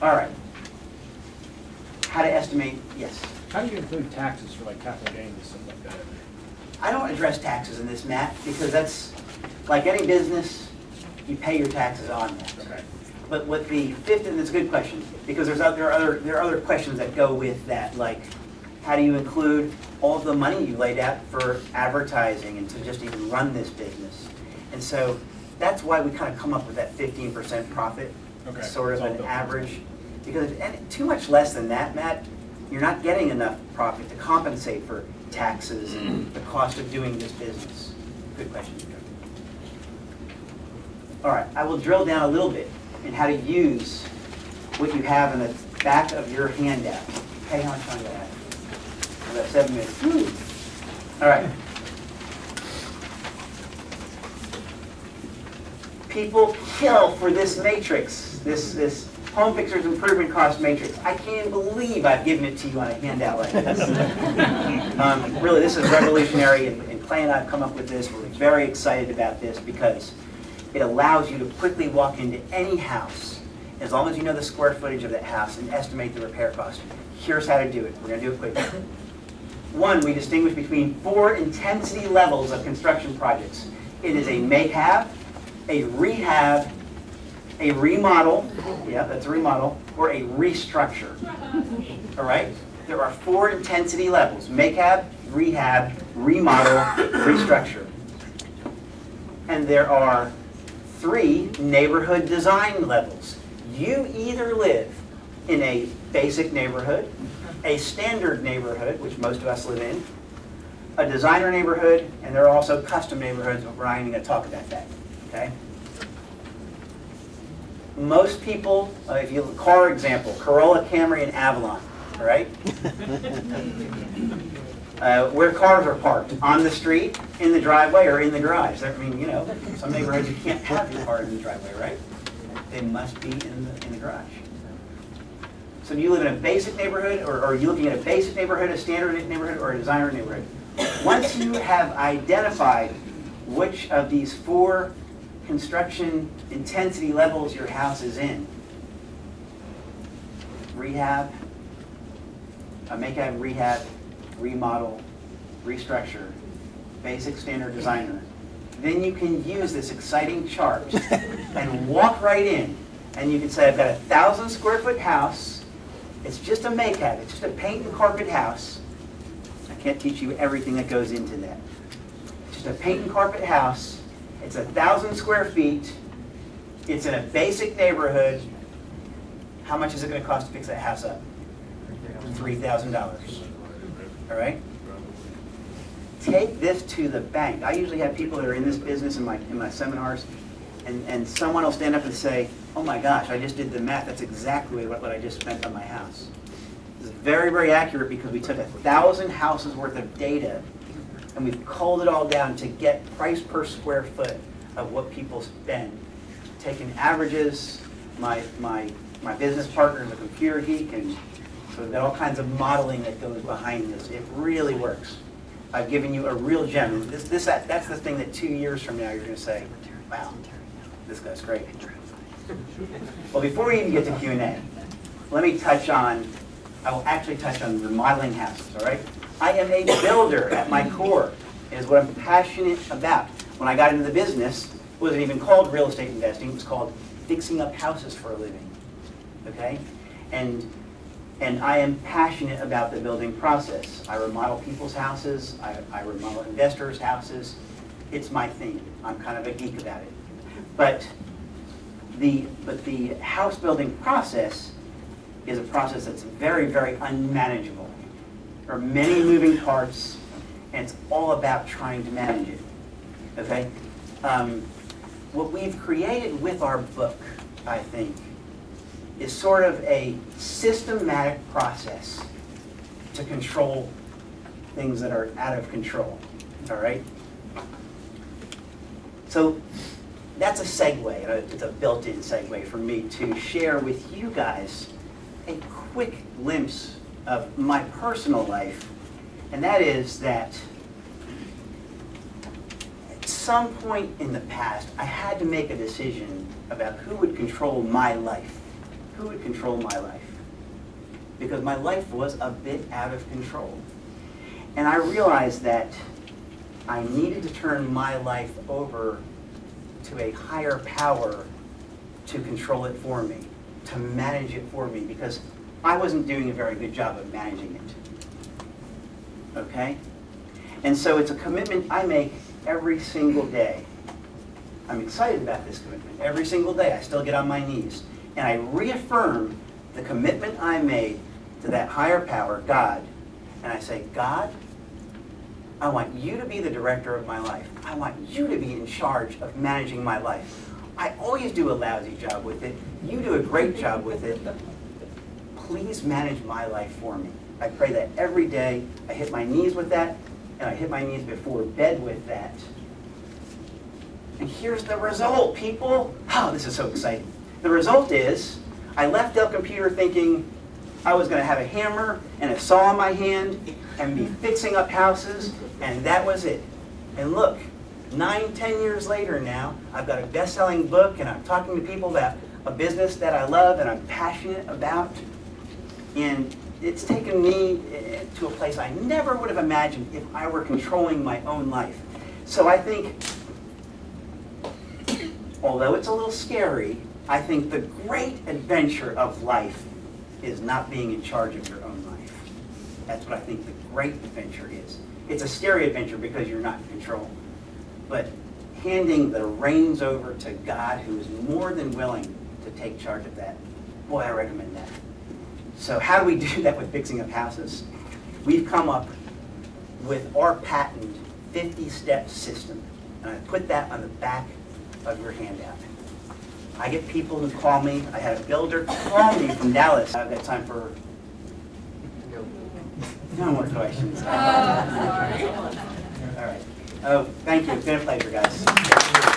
All right. How to estimate, yes? How do you include taxes for like capital gains and stuff like that? I don't address taxes in this, Matt, because that's, like any business, you pay your taxes on that. Okay. But what the fifth, and it's a good question, because there are other questions that go with that, like how do you include all of the money you laid out for advertising and to just even run this business? And so that's why we kind of come up with that 15% profit, Okay. sort of It's all an built average. Because and too much less than that, Matt, you're not getting enough profit to compensate for taxes and the cost of doing this business. Good question. All right, I will drill down a little bit in how to use what you have in the back of your handout. Okay, how much time do I have? About 7 minutes. Woo. All right. People kill for this matrix, this Home Fixers Improvement Cost Matrix. I can't believe I've given it to you on a handout like this. Really, this is revolutionary, and Clay and I have come up with this. We're very excited about this because it allows you to quickly walk into any house, as long as you know the square footage of that house, and estimate the repair cost. Here's how to do it. We're going to do it quickly. One, we distinguish between 4 intensity levels of construction projects. It is a make-have, a rehab, a remodel, yeah, that's a remodel, or a restructure. All right? There are 4 intensity levels: make-have, rehab, remodel, restructure. And there are 3 neighborhood design levels. You either live in a basic neighborhood, a standard neighborhood, which most of us live in, a designer neighborhood, and there are also custom neighborhoods, but we're not even going to talk about that. Okay? Most people, if you car example, Corolla, Camry, and Avalon, all right? Where cars are parked, on the street, in the driveway, or in the garage. I mean, you know, some neighborhoods you can't have your car in the driveway, right? They must be in the garage. So do you live in a basic neighborhood, or are you looking at a basic neighborhood, a standard neighborhood, or a designer neighborhood? Once you have identified which of these 4 construction intensity levels your house is in, rehab, make-have, rehab, remodel, restructure, basic, standard, designer, then you can use this exciting chart and walk right in, and you can say, I've got a 1,000 square foot house. It's just a make-have. It's just a paint and carpet house. I can't teach you everything that goes into that. It's just a paint and carpet house. It's 1,000 square feet. It's in a basic neighborhood. How much is it going to cost to fix that house up? $3,000. All right? Take this to the bank. I usually have people that are in this business in my seminars, and someone will stand up and say, oh my gosh, I just did the math. That's exactly what I just spent on my house. This is very, very accurate because we took 1,000 houses worth of data and we've culled it all down to get price per square foot of what people spend. Taking averages, my business partner is a computer geek, and so we've got all kinds of modeling that goes behind this. It really works. I've given you a real gem. That's the thing that 2 years from now you're going to say, wow, this guy's great. Well, before we even get to Q&A, let me I will actually touch on remodeling houses, all right? I am a builder at my core. It is what I'm passionate about. When I got into the business, it wasn't even called real estate investing. It was called fixing up houses for a living, okay? And I am passionate about the building process. I remodel people's houses. I remodel investors' houses. It's my thing. I'm kind of a geek about it. But the house building process is a process that's very, very unmanageable. There are many moving parts, and it's all about trying to manage it. Okay? What we've created with our book, I think, is sort of a systematic process to control things that are out of control. All right? So that's a segue. It's a built-in segue for me to share with you guys a quick glimpse of my personal life, and that is that at some point in the past, I had to make a decision about who would control my life. who would control my life? Because my life was a bit out of control. And I realized that I needed to turn my life over to a higher power to control it for me, to manage it for me, because I wasn't doing a very good job of managing it. Okay? And so it's a commitment I make every single day. I'm excited about this commitment. Every single day I still get on my knees and I reaffirm the commitment I made to that higher power, God, and I say, God, I want you to be the director of my life. I want you to be in charge of managing my life. I always do a lousy job with it. You do a great job with it. Please manage my life for me. I pray that every day. I hit my knees with that, and I hit my knees before bed with that. And here's the result, people. Oh, this is so exciting. The result is, I left Dell Computer thinking I was going to have a hammer and a saw in my hand and be fixing up houses, and that was it. And look, 9, 10 years later now, I've got a best-selling book, and I'm talking to people about a business that I love and I'm passionate about. And it's taken me to a place I never would have imagined if I were controlling my own life. So I think, although it's a little scary, I think the great adventure of life is not being in charge of your own life. That's what I think the great adventure is. It's a scary adventure because you're not in control. But handing the reins over to God, who is more than willing to take charge of that, boy, I recommend that. So how do we do that with fixing up houses? We've come up with our patent 50-step system. And I put that on the back of your handout. I get people who call me. I had a builder call me from Dallas. I've got time for no more questions. Sorry. All right. Oh, thank you. It's been a pleasure, guys.